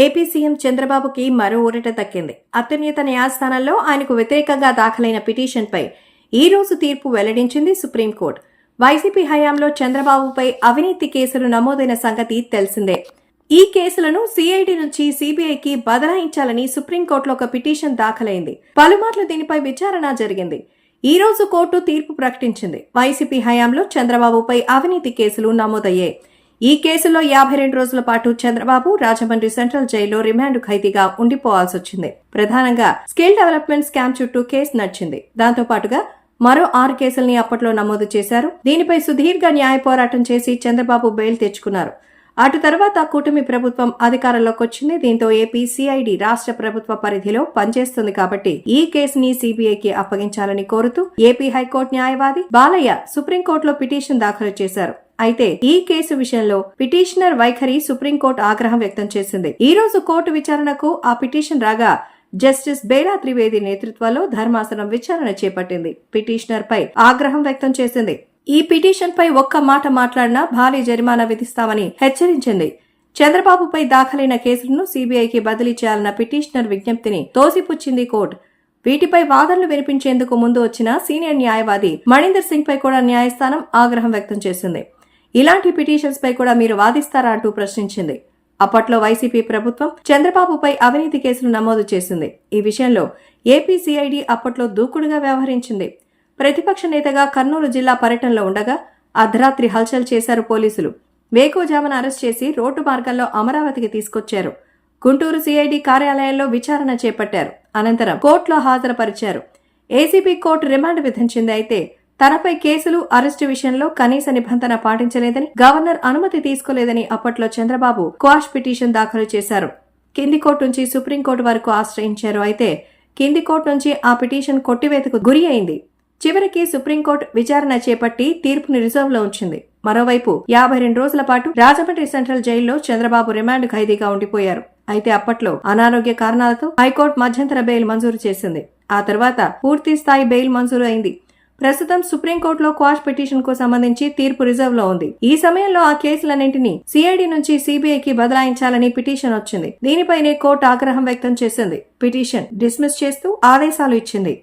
AP CM చంద్రబాబుకి మరో ఊరట దక్కింది. అత్యున్నత న్యాయస్థానంలో ఆయనకు వ్యతిరేకంగా దాఖలైన పిటిషన్పై ఈ రోజు తీర్పు వెల్లడించింది సుప్రీంకోర్టు. వైసీపీ హయాంలో చంద్రబాబుపై అవినీతి కేసులు నమోదైన సంగతి తెలిసిందే. ఈ కేసులను సిఐడి నుంచి సిబిఐకి బదలాయించాలని సుప్రీంకోర్టులో ఒక పిటిషన్ దాఖలైంది. పలుమార్లు దీనిపై విచారణ జరిగింది. ఈ రోజు కోర్టు తీర్పు ప్రకటించింది. వైసీపీ హయాంలో చంద్రబాబుపై అవినీతి కేసులు నమోదయ్యాయి. ఈ కేసులో 52 రోజుల పాటు చంద్రబాబు రాజమండ్రి సెంట్రల్ జైల్లో రిమాండ్ ఖైదీగా ఉండిపోవాల్సి వచ్చింది. ప్రధానంగా స్కిల్ డెవలప్మెంట్ స్కామ్ చుట్టూ కేసు నడిచింది. దాంతో పాటుగా మరో 6 కేసుల్ని అప్పట్లో నమోదు చేశారు. దీనిపై సుదీర్ఘ న్యాయ పోరాటం చేసి చంద్రబాబు బెయిల్ తెచ్చుకున్నారు. అటు తర్వాత కూటమి ప్రభుత్వం అధికారంలోకి వచ్చింది. దీంతో ఏపీ సిఐడి రాష్ట్ర ప్రభుత్వ పరిధిలో పనిచేస్తుంది కాబట్టి ఈ కేసుని సిబిఐకి అప్పగించాలని కోరుతూ ఏపీ హైకోర్టు న్యాయవాది బాలయ్య సుప్రీంకోర్టులో పిటిషన్ దాఖలు చేశారు. అయితే ఈ కేసు విషయంలో పిటిషనర్ వైఖరి సుప్రీంకోర్టు ఆగ్రహం వ్యక్తం చేసింది. ఈ రోజు కోర్టు విచారణకు ఆ పిటిషన్ రాగా జస్టిస్ బేలా త్రివేది నేతృత్వంలో ధర్మాసనం విచారణ చేపట్టింది. పిటిషనర్ పై ఆగ్రహం వ్యక్తం చేసింది. ఈ పిటిషన్ పై ఒక్క మాట మాట్లాడినా భారీ జరిమానా విధిస్తామని హెచ్చరించింది. చంద్రబాబుపై దాఖలైన కేసులను సిబిఐకి బదిలీ చేయాలన్న పిటిషనర్ విజ్ఞప్తిని తోసిపుచ్చింది కోర్టు. వీటిపై వాదనలు వినిపించేందుకు ముందు వచ్చిన సీనియర్ న్యాయవాది మణీందర్ సింగ్ పై కూడా న్యాయస్థానం ఆగ్రహం వ్యక్తం చేసింది. ఇలాంటి పిటిషన్స్ పై కూడా మీరు వాదిస్తారా అంటూ ప్రశ్నించింది. అప్పట్లో వైసీపీ ప్రభుత్వం చంద్రబాబుపై అవినీతి కేసులు నమోదు చేసింది. ఈ విషయంలో ఏపీ సిఐడి అప్పట్లో దూకుడుగా వ్యవహరించింది. ప్రతిపక్ష నేతగా కర్నూలు జిల్లా పర్యటనలో ఉండగా అర్ధరాత్రి హల్చల్ చేశారు పోలీసులు. వేకువజామున అరెస్ట్ చేసి రోడ్డు మార్గంలో అమరావతికి తీసుకొచ్చారు. గుంటూరు సిఐడి కార్యాలయంలో విచారణ చేపట్టారు. అనంతరం కోర్టులో హాజరుపరిచారు. ఏసీబీ కోర్టు రిమాండ్ విధించింది. అయితే తనపై కేసులు, అరెస్టు విషయంలో కనీస నిబంధన పాటించలేదని, గవర్నర్ అనుమతి తీసుకోలేదని అప్పట్లో చంద్రబాబు క్వాష్ పిటిషన్ దాఖలు చేశారు. కింది కోర్టు నుంచి సుప్రీంకోర్టు వరకు ఆశ్రయించారు. అయితే కింది కోర్టు నుంచి ఆ పిటిషన్ కొట్టివేతకు గురి అయింది. చివరికి సుప్రీంకోర్టు విచారణ చేపట్టి తీర్పుని రిజర్వ్ లో ఉంచింది. మరోవైపు 52 రోజుల పాటు రాజమండ్రి సెంట్రల్ జైల్లో చంద్రబాబు రిమాండ్ ఖైదీగా ఉండిపోయారు. అయితే అప్పట్లో అనారోగ్య కారణాలతో హైకోర్టు మధ్యంతర బెయిల్ మంజూరు చేసింది. ఆ తర్వాత పూర్తి స్థాయి బెయిల్ మంజూరు అయింది. ప్రస్తుతం సుప్రీంకోర్టులో క్వాష్ పిటిషన్ కు సంబంధించి తీర్పు రిజర్వ్ లో ఉంది. ఈ సమయంలో ఆ కేసులన్నింటినీ సిఐడి నుంచి సిబిఐకి బదలాయించాలని పిటిషన్ వచ్చింది. దీనిపైనే కోర్టు ఆగ్రహం వ్యక్తం చేసింది. పిటిషన్ డిస్మిస్ చేస్తూ ఆదేశాలు ఇచ్చింది.